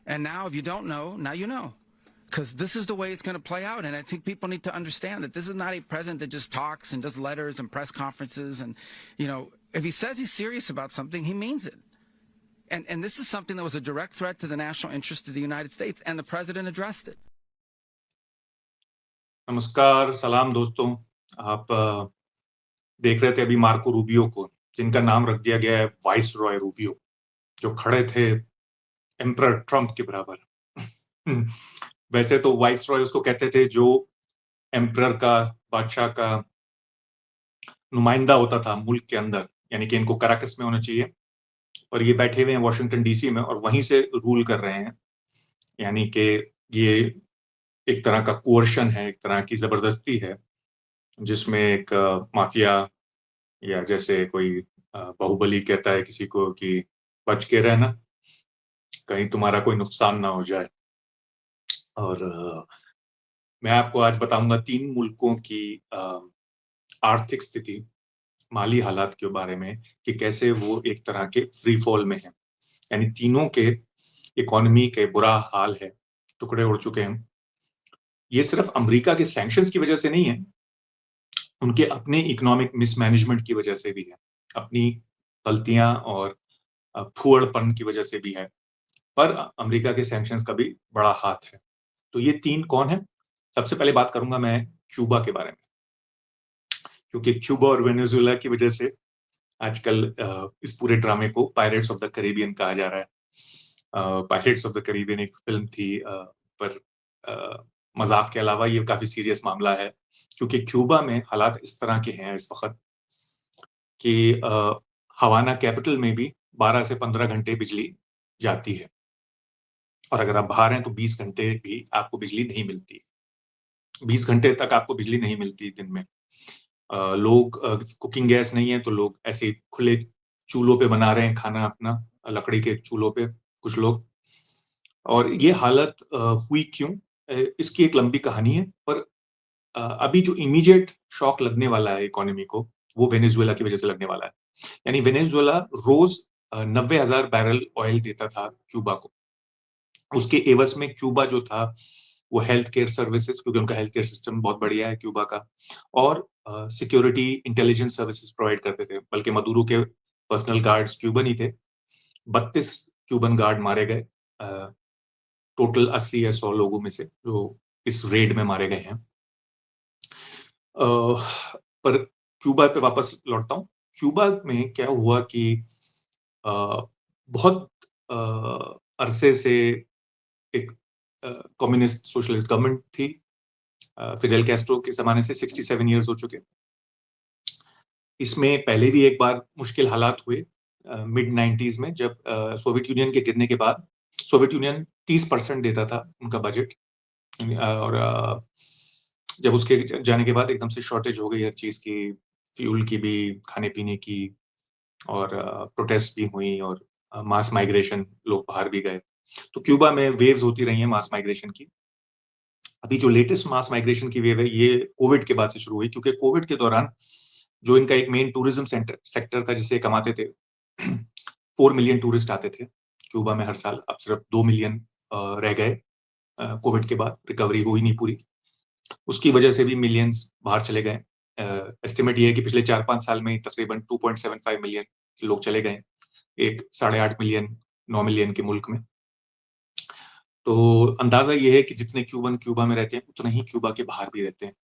And now, if you don't know, now you know. Because this is the way it's going to play out. And I think people need to understand that this is not a president that just talks and does letters and press conferences. And, if he says he's serious about something, he means it. And this is something that was a direct threat to the national interest of the United States, and the president addressed it. नमस्कार, सलाम दोस्तों। आप देख रहे थे अभी Marco Rubio को, जिनका नाम रख दिया गया है वाइस रॉय रूबियो, जो खड़े थे एम्परर ट्रंप के बराबर। वैसे तो वाइस रॉय उसको कहते थे जो एम्परर का, बादशाह का नुमाइंदा होता था मुल्क के अंदर, यानी कि इनको कराकस में होना चाहिए, और ये बैठे हुए हैं वॉशिंगटन डीसी में और वहीं से रूल कर रहे हैं। यानी कि ये एक तरह का कोर्शन है, एक तरह की जबरदस्ती है, जिसमें एक माफिया, या जैसे कोई बाहुबली कहता है किसी को कि बच के रहना, कहीं तुम्हारा कोई नुकसान ना हो जाए। और मैं आपको आज बताऊंगा 3 मुल्कों की आर्थिक स्थिति, माली हालात के बारे में, कि कैसे वो एक तरह के फ्री फॉल में हैं। यानी तीनों के इकोनॉमी के बुरा हाल है, टुकड़े उड़ चुके हैं। ये सिर्फ अमेरिका के सैंक्शंस की वजह से नहीं है, उनके अपने इकोनॉमिक मिसमैनेजमेंट की वजह से भी है, अपनी गलतियां और फुअड़पन की वजह से भी है, पर अमेरिका के सैंक्शंस का भी बड़ा हाथ है। तो ये 3 कौन है? सबसे पहले बात करूंगा मैं क्यूबा के बारे में, क्योंकि क्यूबा और वेनेजुएला की वजह से आजकल इस पूरे ड्रामे को पायरेट्स ऑफ द कैरिबियन कहा जा रहा है। पायरेट्स ऑफ द कैरिबियन एक फिल्म थी, पर मजाक के अलावा ये काफी सीरियस मामला है, क्योंकि क्यूबा में हालात इस तरह के हैं इस वक्त कि हवाना कैपिटल में भी 12 से 15 घंटे बिजली जाती है, और अगर आप बाहर हैं तो 20 घंटे भी आपको बिजली नहीं मिलती। 20 घंटे तक आपको बिजली नहीं मिलती दिन में। लोग कुकिंग गैस नहीं है तो लोग ऐसे खुले चूल्हों पे बना रहे हैं खाना अपना, लकड़ी के चूल्हों पे कुछ लोग। और ये हालत हुई क्यों, इसकी एक लंबी कहानी है, पर अभी जो इमीडिएट शॉक लगने वाला है इकोनॉमी को, वो वेनेजुएला की वजह से लगने वाला है। यानी वेनेजुएला रोज 90,000 बैरल ऑयल देता था क्यूबा को। उसके एवज में क्यूबा जो था वो हेल्थ केयर सर्विसेज, क्योंकि उनका हेल्थ केयर सिस्टम बहुत बढ़िया है क्यूबा का, और सिक्योरिटी इंटेलिजेंस सर्विसेज प्रोवाइड करते थे। बल्कि मदुरो के पर्सनल गार्ड्स क्यूबन ही थे। 32 क्यूबन गार्ड मारे गए टोटल 80 या 100 लोगों में से, जो इस रेड में मारे गए हैं। पर क्यूबा पे वापस लौटता हूँ। क्यूबा में क्या हुआ कि बहुत अरसे से एक कम्युनिस्ट सोशलिस्ट गवर्नमेंट थी। फिडेल कैस्ट्रो के जमाने से 67 इयर्स हो चुके। इसमें पहले भी एक बार मुश्किल हालात हुए मिड 90s में, जब सोवियत यूनियन के गिरने के बाद सोवियत यूनियन 30% देता था उनका बजट, और जब उसके जाने के बाद एकदम से शॉर्टेज हो गई हर चीज की, फ्यूल की भी, खाने पीने की, और प्रोटेस्ट भी हुई, और मास माइग्रेशन, लोग बाहर भी गए। तो क्यूबा में वेव्स होती रही हैं मास माइग्रेशन की। अभी जो लेटेस्ट मास माइग्रेशन की वेव है ये कोविड के बाद से शुरू हुई, क्योंकि कोविड के दौरान जो इनका एक मेन टूरिज्म सेक्टर था जिसे कमाते थे, 4 मिलियन टूरिस्ट आते थे क्यूबा में हर साल। अब सिर्फ 2 मिलियन रह गए कोविड के बाद, रिकवरी हुई नहीं पूरी। उसकी वजह से भी मिलियंस बाहर चले गए। एस्टिमेट ये है कि पिछले 4-5 साल में तकरीबन 2.75 मिलियन लोग चले गए एक 8.5 मिलियन 9 मिलियन के मुल्क में। तो अंदाजा ये है कि जितने क्यूबन क्यूबा में रहते हैं उतने ही क्यूबा के बाहर भी रहते हैं।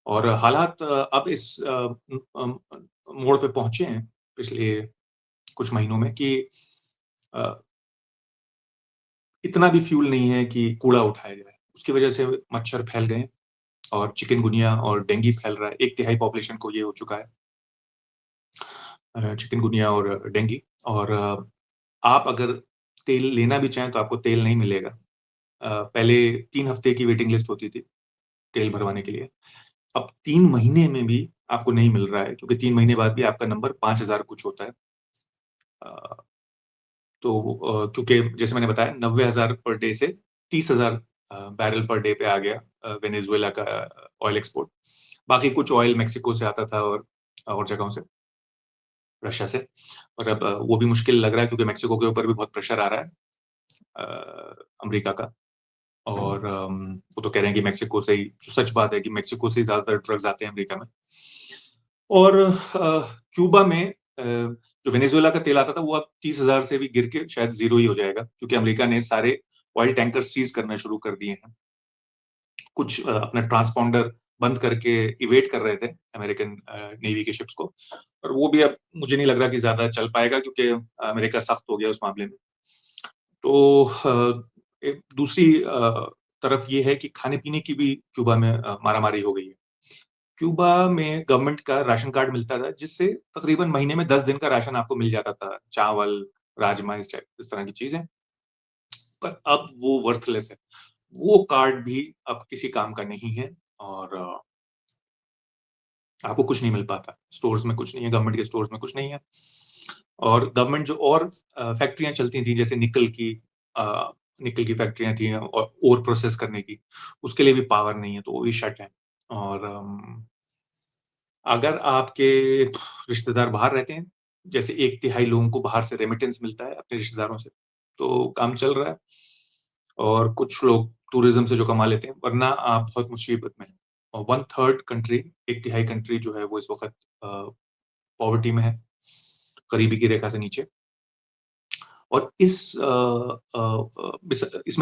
और हालात अब इस मोड़ पे पहुंचे हैं पिछले कुछ महीनों में कि इतना भी फ्यूल नहीं है कि कूड़ा उठाया जाए। उसकी वजह से मच्छर फैल गए और चिकनगुनिया और डेंगू फैल रहा है। 1/3 पॉपुलेशन को ये हो चुका है, चिकनगुनिया और डेंगू। और आप अगर तेल लेना भी चाहें तो आपको तेल नहीं मिलेगा। पहले 3 हफ्ते की वेटिंग लिस्ट होती थी तेल भरवाने के लिए, अब 3 महीने में भी आपको नहीं मिल रहा है, क्योंकि 3 महीने बाद भी आपका नंबर 5,000 कुछ होता है। तो क्योंकि जैसे मैंने बताया 90,000 पर डे से 30,000 बैरल पर डे पे आ गया वेनेजुएला का ऑयल एक्सपोर्ट। बाकी कुछ ऑयल मेक्सिको से आता था और जगहों से, रशिया से, और अब वो भी मुश्किल लग रहा है क्योंकि मेक्सिको के ऊपर भी बहुत प्रेशर आ रहा है। अमेरिका का। और वो तो कह रहे हैं कि मेक्सिको से ही, जो सच बात है कि मेक्सिको से ही ज़्यादातर ड्रग्स आते हैं अमेरिका में। और क्यूबा में जो वेनेजुएला का तेल आता था वो अब 30,000 से भी गिर के शायद 0 ही हो जाएगा, क्योंकि अमेरिका ने सारे ऑयल टैंकर सीज़ करना शुरू कर दिए हैं। कुछ अपना ट्रांसपोंडर बंद करके इवेट कर रहे थे अमेरिकन नेवी के शिप्स को, और वो भी अब मुझे नहीं लग रहा कि ज़्यादा चल पाएगा, क्योंकि अमेरिका सख्त हो गया उस मामले में। तो एक दूसरी तरफ ये है कि खाने-पीने की भी क्यूबा में मारामारी हो गई है। क्यूबा में गवर्नमेंट का राशन कार्ड मिलता था, जिससे तकरीबन महीने में 10 दिन का राशन आपको मिल जाता था, चावल, राजमा, इस तरह की चीज़ें। पर अब वो वर्थलेस है। वो कार्ड भी अब किसी काम का नहीं है, और आपको कुछ नहीं मिल पाता। स्टोर्स में कुछ नहीं है, गवर्नमेंट के स्टोर्स में कुछ नहीं है। और गवर्नमेंट जो और फैक्ट्रियाँ चलती थी, जैसे निकल की फैक्ट्रियाँ थी और ओर प्रोसेस करने की, उसके लिए भी पावर नहीं है, तो वो भी शट है। और अगर आपके रिश्तेदार बाहर रहते हैं, जैसे 1/3 लोगों को बाहर से रेमिटेंस मिलता है अपने रिश्तेदारों से, तो काम चल रहा है। और कुछ लोग टूरिज्म से जो कमा लेते हैं, वरना आप बहुत मुसीबत में हैं। और 1/3 कंट्री, 1/3 कंट्री जो है वो इस वक़्त पॉवर्टी में है, गरीबी की रेखा से नीचे। और इसमें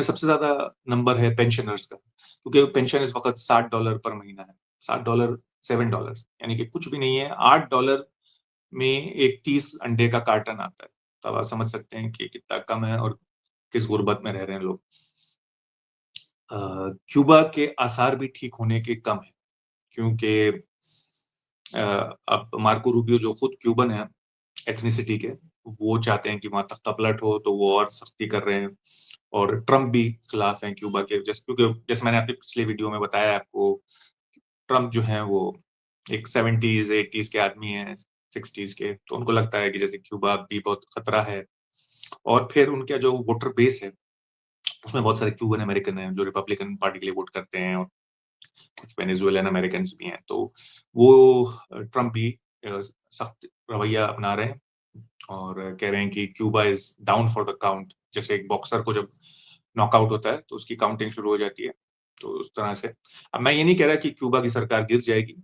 सबसे ज़्यादा नंबर है पेंशनर्स का, क्योंकि पेंशन इस वक़्त $60 पर महीना है। $60, $7, यानी कि कुछ भी नहीं है। $8 में एक 30 अंडे का कार्टन आता है। तब आप समझ सकते हैं कि कितना कम है और किस गुर्बत में रह रहे हैं लोग। क्यूबा के आसार भी ठीक होने के कम हैं, क्योंकि अब मार्को रूबियो, जो खुद क्यूबन है एथनिसिटी के, वो चाहते हैं कि वहाँ तख्ता पलट हो, तो वो और सख्ती कर रहे हैं। और ट्रम्प भी खिलाफ हैं क्यूबा के, क्योंकि जैसे मैंने अपनी पिछले वीडियो में बताया आपको, ट्रम्प जो हैं वो एक 70s 80s के आदमी हैं, 60s के, तो उनको लगता है कि जैसे क्यूबा भी बहुत खतरा है। और फिर उनका जो वोटर बेस है, उसमें बहुत सारे क्यूबन अमेरिकन हैं जो रिपब्लिकन पार्टी के लिए वोट करते हैं, और कुछ वेनेजुएलन अमेरिकन्स भी हैं। तो वो ट्रम्प भी सख्त रवैया अपना रहे हैं, और कह रहे हैं कि Cuba is down for the count. जैसे एक बॉक्सर को जब नॉकआउट होता है तो उसकी काउंटिंग शुरू हो जाती है, तो उस तरह से। अब मैं ये नहीं कह रहा कि क्यूबा की सरकार गिर जाएगी,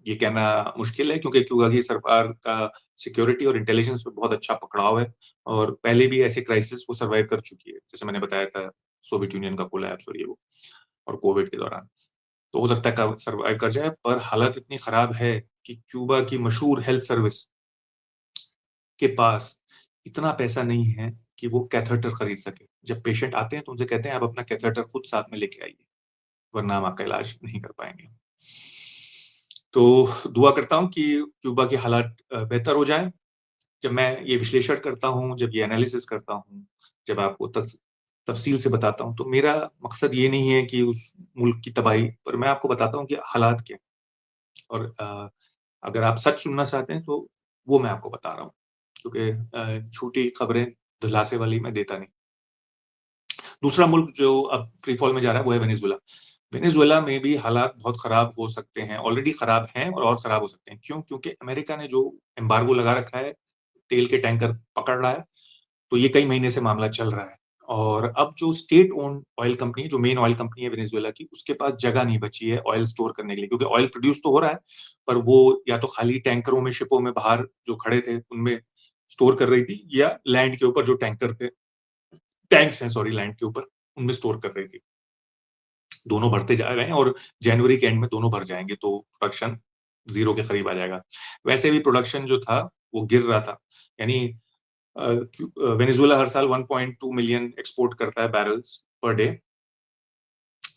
ये कहना मुश्किल है, क्योंकि क्यूबा की सरकार का सिक्योरिटी और इंटेलिजेंस पे बहुत अच्छा पकड़ाव है, और पहले भी ऐसे क्राइसिस वो सर्वाइव कर चुकी है, जैसे मैंने बताया था सोवियत यूनियन का कोलैप्स और ये वो, और कोविड के दौरान। तो हो सकता है सर्वाइव कर जाए, पर हालत इतनी खराब है कि क्यूबा की मशहूर हेल्थ सर्विस के पास इतना पैसा नहीं है कि वो कैथेटर खरीद सके। जब पेशेंट आते हैं तो उनसे कहते हैं आप अपना कैथेटर खुद साथ में लेके आइए, वरना हम आपका इलाज नहीं कर पाएँगे। तो दुआ करता हूँ कि क्यूबा की हालात बेहतर हो जाएँ। जब मैं ये विश्लेषण करता हूँ, जब ये एनालिसिस करता हूँ, जब आपको तफ़सील से बताता हूँ, तो मेरा मकसद ये नहीं है कि उस मुल्क की तबाही, पर मैं आपको बताता हूँ कि हालात क्या हैं। और अगर आप सच सुनना चाहते हैं तो वो मैं आपको बता रहा हूँ, क्योंकि झूठी खबरें दिलासे वाली मैं देता नहीं। दूसरा मुल्क जो अब फ्री फॉल में जा रहा है वो है वेनेजुएला। वेनेजुएला में भी हालात बहुत खराब हो सकते हैं, ऑलरेडी खराब हैं और खराब हो सकते हैं। क्यों? क्योंकि अमेरिका ने जो एम्बार्गो लगा रखा है, तेल के टैंकर पकड़ रहा है, तो ये कई महीने से मामला चल रहा है। और अब जो स्टेट ओन्ड ऑयल कंपनी, जो मेन ऑयल कंपनी है वेनेजुएला की, उसके पास जगह नहीं बची है ऑयल स्टोर करने के लिए, क्योंकि ऑयल प्रोड्यूस तो हो रहा है, पर वो या तो खाली टैंकरों में, शिपों में बाहर जो खड़े थे, उनमें स्टोर कर रही थी, या लैंड के ऊपर जो टैंक्स हैं सॉरी, लैंड के ऊपर, उनमें स्टोर कर रही थी। दोनों बढ़ते जा रहे हैं, और जनवरी के एंड में दोनों बढ़ जाएँगे, तो प्रोडक्शन 0 के करीब आ जाएगा। वैसे भी प्रोडक्शन जो था, वो गिर रहा था। यानी वेनेजुएला हर साल 1.2 मिलियन एक्सपोर्ट करता है बैरल्स पर डे,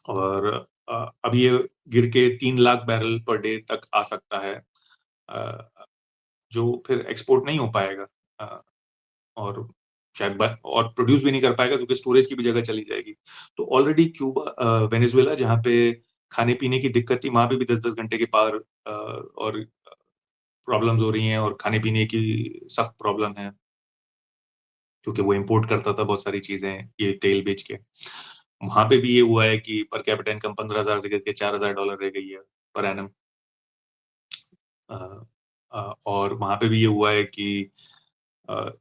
और अब ये गिर के 3 लाख बैरल पर डे तक आ सकता है, अ, जो फिर एक्सपोर्ट नहीं हो पाएगा, अ, और शायद और प्रोड्यूस भी नहीं कर पाएगा, क्योंकि स्टोरेज की भी जगह चली जाएगी। तो ऑलरेडी वेनेजुएला, जहाँ पे खाने-पीने की दिक्कत थी, वहाँ पे भी 10-10 घंटे के पावर और प्रॉब्लम्स हो रही हैं, और खाने-पीने की सख्त प्रॉब्लम है, क्योंकि वो इम्पोर्ट करता था बहुत सारी चीज़ें, ये तेल बेच के। वहाँ पे भी ये हुआ है कि पर कैपिटा इनकम 15,000 से गिर के $4,000 रह गई है पर एनम। अ और वहाँ पे भी ये हुआ है कि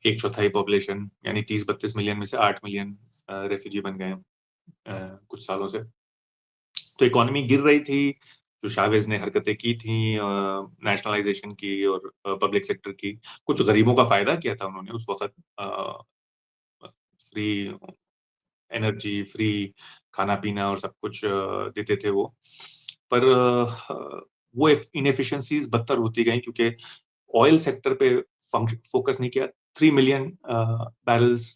1/4 पॉपुलेशन, यानी 30-32 मिलियन में से 8 मिलियन रेफ्यूजी बन गए कुछ सालों से। तो इकोनॉमी गिर रही थी, जो शावेज़ ने हरकतें की थी नेशनलाइज़ेशन की और पब्लिक सेक्टर की, कुछ गरीबों का फ़ायदा किया था उन्होंने उस वक़्त फ्री एनर्जी, फ्री खाना-पीना और सब कुछ देते थे वो। पर वो इनएफिशिएंसीज़ बदतर होती गईं क्योंकि ऑयल सेक्टर पे फोकस नहीं किया। 3 मिलियन बैरल्स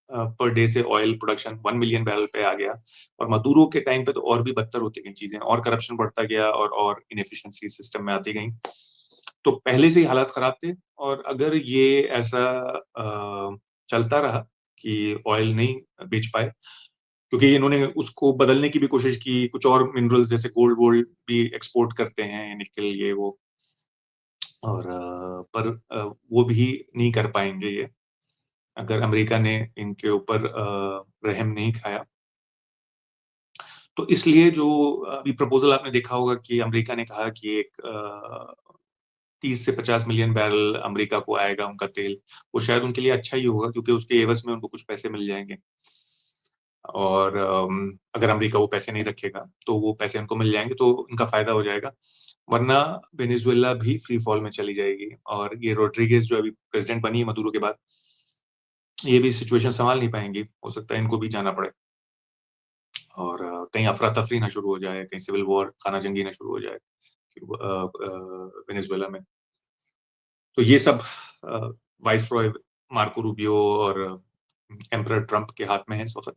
पर डे से ऑयल प्रोडक्शन 1 मिलियन बैरल पे आ गया और मदुरो के टाइम पे तो और भी बदतर होती गई चीजें और करप्शन बढ़ता गया और इनएफिशिएंसी सिस्टम में आती गई। तो पहले से ही हालात खराब थे और अगर ये ऐसा चलता रहा कि ऑयल नहीं बेच पाए क्योंकि इन्होंने उसको बदलने की भी कोशिश की, कुछ और मिनरल्स जैसे गोल्ड वोल्ड भी एक्सपोर्ट करते हैं, निकेल ये वो और पर वो भी नहीं कर पाएँगे ये, अगर अमेरिका ने इनके ऊपर रहम नहीं खाया। तो इसलिए जो अभी प्रपोज़ल आपने देखा होगा कि अमेरिका ने कहा कि एक 30 से 50 मिलियन बैरल अमेरिका को आएगा उनका तेल, वो शायद उनके लिए अच्छा ही होगा क्योंकि उसके एवज़ में उनको कुछ पैसे मिल जाएँगे। और अगर अमेरिका वो पैसे नहीं रखेगा, तो वो पैसे उनको मिल जाएँगे, तो उनका फ़ायदा हो जाएगा। वरना वेनेज़ुएला भी फ्री फॉल में चली जाएगी और ये रोड्रिगेज़ जो अभी प्रेज़िडेंट बनी है मदुरो के बाद, ये भी सिचुएशन सँभाल नहीं पाएँगी। हो सकता है इनको भी जाना पड़े और कहीं अफ़रा-तफ़री ना शुरू हो जाए, कहीं सिविल वॉर, खाना-जंगी ना शुरू हो जाए वेनेज़ुएला में। तो ये सब वाइसरॉय मार्को रूबियो और एम्परर ट्रम्प के हाथ में है इस वक़्त।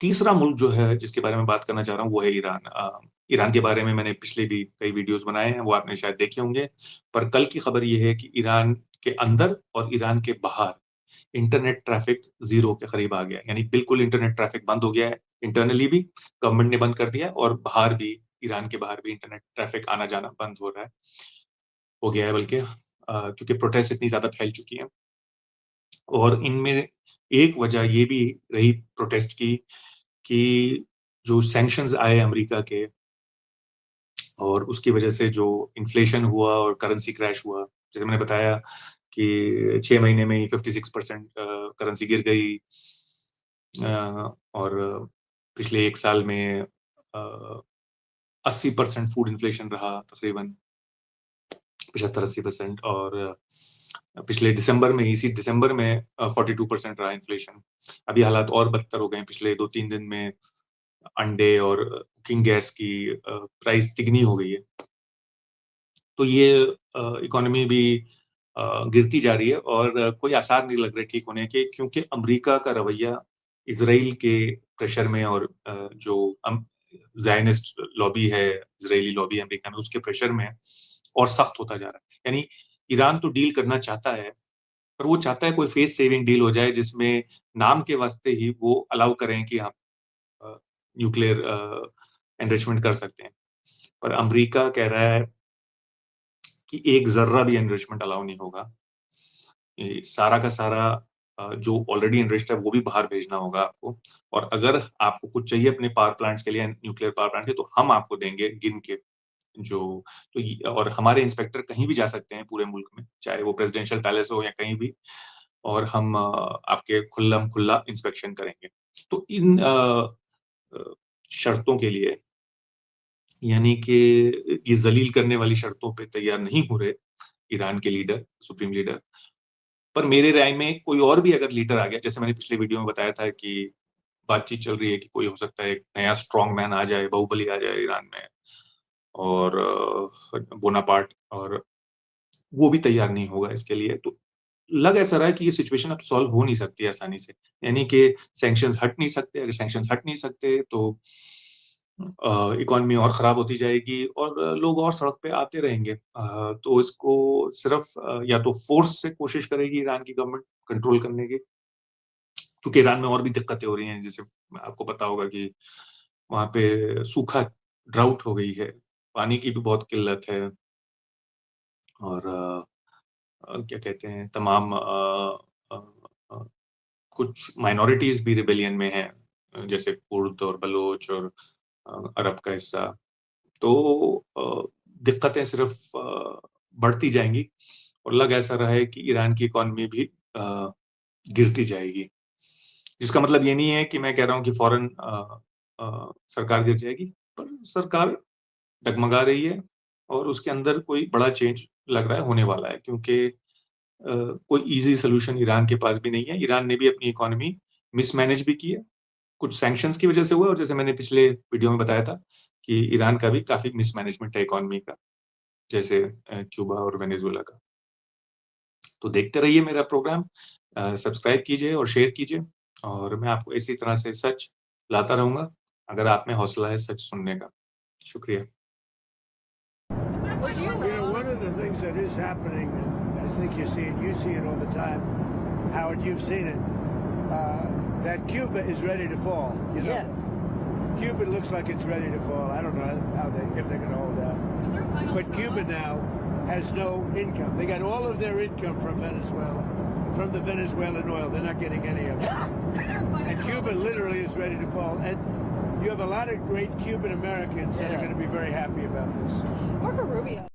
तीसरा मुल्क जो है, जिसके बारे में बात करना चाह रहा हूँ, वो है ईरान। ईरान के बारे में मैंने पिछले भी कई वीडियोज़ बनाए हैं, वो आपने शायद देखे होंगे। पर कल की खबर ये है कि ईरान के अंदर और ईरान के बाहर इंटरनेट ट्रैफ़िक ज़ीरो के करीब आ गया है। यानी बिल्कुल इंटरनेट ट्रैफ़िक बंद हो गया है। इंटरनली भी गवर्नमेंट ने बंद कर दिया है और बाहर भी, ईरान के बाहर भी इंटरनेट ट्रैफ़िक आना-जाना बंद हो रहा है, हो गया है बल्कि क्योंकि प्रोटेस्ट इतनी ज़्यादा फैल चुकी हैं। और इनमें एक वजह ये भी रही प्रोटेस्ट की कि जो सैंक्शंस आए अमेरिका के और उसकी वजह से जो इन्फ्लेशन हुआ और करेंसी क्रैश हुआ, जैसे मैंने बताया कि 6 महीने में ही 56% करेंसी गिर गई और पिछले 1 साल में 80% फूड इन्फ्लेशन रहा तकरीबन 75-80% और पिछले दिसंबर में इसी दिसंबर में 42% रहा इन्फ्लेशन। अभी हालात और बदतर हो गए हैं पिछले 2-3 दिन में अंडे और कुकिंग गैस की प्राइस तिगनी हो गई है। तो ये इकोनॉमी भी गिरती जा रही है और कोई आसार नहीं लग रहे ठीक होने के क्योंकि अमेरिका का रवैया इज़राइल के प्रेशर में और जो ज़ायनिस्ट लॉबी है, इज़राइली लॉबी अमेरिका में उसके प्रेशर में और सख्त होता जा रहा है। यानी ईरान तो डील करना चाहता है, पर वो चाहता है कोई फेस सेविंग डील हो जाए जिसमें नाम के वास्ते ही वो अलाउ करें कि आप न्यूक्लियर एनरिचमेंट कर सकते हैं। पर अमेरिका कह रहा है कि एक ज़र्रा भी एनरिचमेंट अलाउ नहीं होगा। ये सारा का सारा जो ऑलरेडी एनरिच्ड है वो भी बाहर भेजना होगा आपको और अगर आपको कुछ चाहिए अपने पावर प्लांट्स के लिए न्यूक्लियर पावर प्लांट के तो हम आपको देंगे गिन के जो तो और हमारे इंस्पेक्टर कहीं भी जा सकते हैं पूरे मुल्क में, चाहे वो प्रेसिडेंशियल पैलेस हो या कहीं भी और हम आपके खुल्लम-खुल्ला इंस्पेक्शन करेंगे। तो इन शर्तों के लिए यानी कि ये ज़लील करने वाली शर्तों पे तैयार नहीं हो रहे ईरान के लीडर, सुप्रीम लीडर। पर मेरे राय में कोई और भी अगर लीडर आ गया, जैसे मैंने पिछले वीडियो में बताया था कि बातचीत चल रही है कि कोई हो सकता है एक नया स्ट्रॉन्ग मैन आ जाए, बाहुबली आ जाए ईरान में और बोनापार्ट और वो भी तैयार नहीं होगा इसके लिए। तो लग ऐसा रहा है कि ये सिचुएशन अब सॉल्व हो नहीं सकती है आसानी से। यानी कि सैंक्शंस हट नहीं सकते, अगर सैंक्शंस हट नहीं सकते तो इकोनॉमी और खराब होती जाएगी और लोग और सड़क पे आते रहेंगे। तो इसको सिर्फ या तो फोर्स से कोशिश करेगी ईरान की गवर्नमेंट कंट्रोल करने की, क्योंकि ईरान में और भी दिक्कतें हो रही हैं, जैसे आपको पता होगा कि वहाँ पे सूखा ड्राउट हो गई है, पानी की भी बहुत किल्लत है और क्या कहते हैं तमाम अ अ, कुछ माइनॉरिटीज़ भी रिबेलियन में हैं, जैसे कुर्द और बलोच और अरब का हिस्सा। तो दिक्कतें सिर्फ बढ़ती जाएँगी और लग ऐसा रहा है कि ईरान की इकोनॉमी भी गिरती जाएगी। जिसका मतलब ये नहीं है कि मैं कह रहा हूँ कि फौरन सरकार गिर जाएगी, पर सरकार डगमगा रही है और उसके अंदर कोई बड़ा चेंज लग रहा है होने वाला है क्योंकि कोई ईज़ी सॉल्यूशन ईरान के पास भी नहीं है। ईरान ने भी अपनी इकोनॉमी मिसमैनेज भी की है। कुछ सैंक्शंस की वजह से हुआ है और जैसे मैंने पिछले वीडियो में बताया था कि ईरान का भी काफ़ी मिसमैनेजमेंट है इकोनॉमी का, जैसे क्यूबा और वेनेजुएला का। तो देखते रहिए मेरा प्रोग्राम, सब्सक्राइब कीजिए और शेयर कीजिए और मैं आपको इसी तरह से सच लाता रहूँगा, अगर आप में हौसला है सच सुनने का। शुक्रिया। You know, one of the things that is happening, and I think you see it all the time. Howard, you've seen it. That Cuba is ready to fall. You know, Cuba looks like it's ready to fall. I don't know if they're going to hold out. But Cuba now has no income. They got all of their income from Venezuela, from the Venezuelan oil. They're not getting any of it. And Cuba literally is ready to fall. And you have a lot of great Cuban Americans that are going to be very happy about this. Marco Rubio.